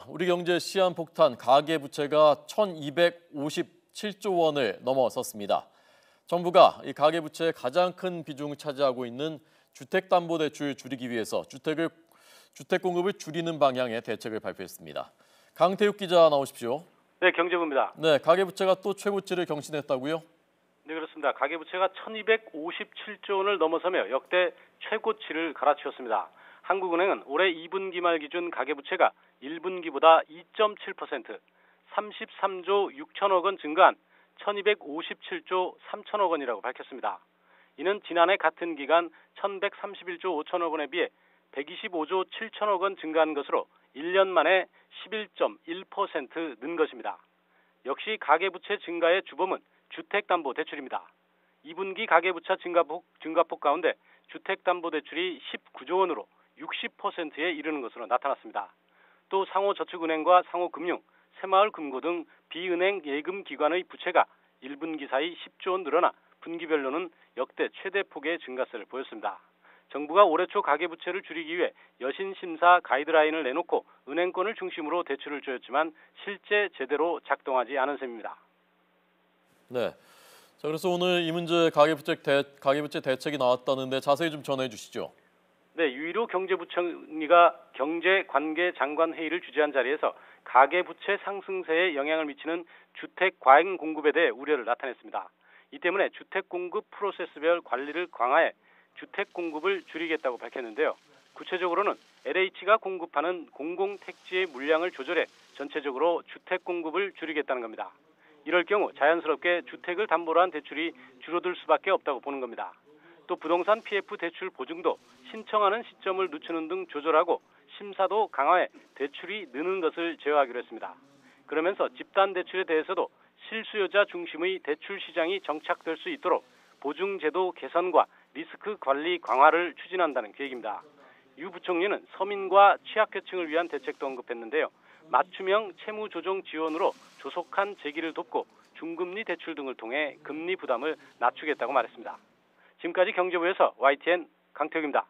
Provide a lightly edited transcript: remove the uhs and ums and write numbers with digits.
우리 경제 시한폭탄 가계부채가 1,257조 원을 넘어섰습니다. 정부가 이 가계부채의 가장 큰 비중을 차지하고 있는 주택담보대출 줄이기 위해서 주택 공급을 줄이는 방향의 대책을 발표했습니다. 강태욱 기자 나오십시오. 네, 경제부입니다. 네, 가계부채가 또 최고치를 경신했다고요? 네, 그렇습니다. 가계부채가 1,257조 원을 넘어서며 역대 최고치를 갈아치웠습니다. 한국은행은 올해 2분기 말 기준 가계부채가 1분기보다 2.7%, 33조 6천억 원 증가한 1,257조 3천억 원이라고 밝혔습니다. 이는 지난해 같은 기간 1,131조 5천억 원에 비해 125조 7천억 원 증가한 것으로 1년 만에 11.1% 는 것입니다. 역시 가계부채 증가의 주범은 주택담보대출입니다. 2분기 가계부채 증가폭 가운데 주택담보대출이 19조 원으로 60%에 이르는 것으로 나타났습니다. 또 상호저축은행과 상호금융, 새마을금고 등 비은행 예금기관의 부채가 1분기 사이 10조 원 늘어나 분기별로는 역대 최대 폭의 증가세를 보였습니다. 정부가 올해 초 가계부채를 줄이기 위해 여신심사 가이드라인을 내놓고 은행권을 중심으로 대출을 조였지만 실제 제대로 작동하지 않은 셈입니다. 네. 자, 그래서 오늘 이 문제 가계부채 대책이 나왔다는데 자세히 좀 전해 주시죠. 네, 유일호 경제부총리가 경제관계장관회의를 주재한 자리에서 가계부채 상승세에 영향을 미치는 주택 과잉 공급에 대해 우려를 나타냈습니다. 이 때문에 주택 공급 프로세스별 관리를 강화해 주택 공급을 줄이겠다고 밝혔는데요. 구체적으로는 LH가 공급하는 공공택지의 물량을 조절해 전체적으로 주택 공급을 줄이겠다는 겁니다. 이럴 경우 자연스럽게 주택을 담보로 한 대출이 줄어들 수밖에 없다고 보는 겁니다. 또 부동산 PF 대출 보증도 신청하는 시점을 늦추는 등 조절하고 심사도 강화해 대출이 느는 것을 제어하기로 했습니다. 그러면서 집단 대출에 대해서도 실수요자 중심의 대출 시장이 정착될 수 있도록 보증제도 개선과 리스크 관리 강화를 추진한다는 계획입니다. 유 부총리는 서민과 취약계층을 위한 대책도 언급했는데요. 맞춤형 채무 조정 지원으로 조속한 재기를 돕고 중금리 대출 등을 통해 금리 부담을 낮추겠다고 말했습니다. 지금까지 경제부에서 YTN 강태욱입니다.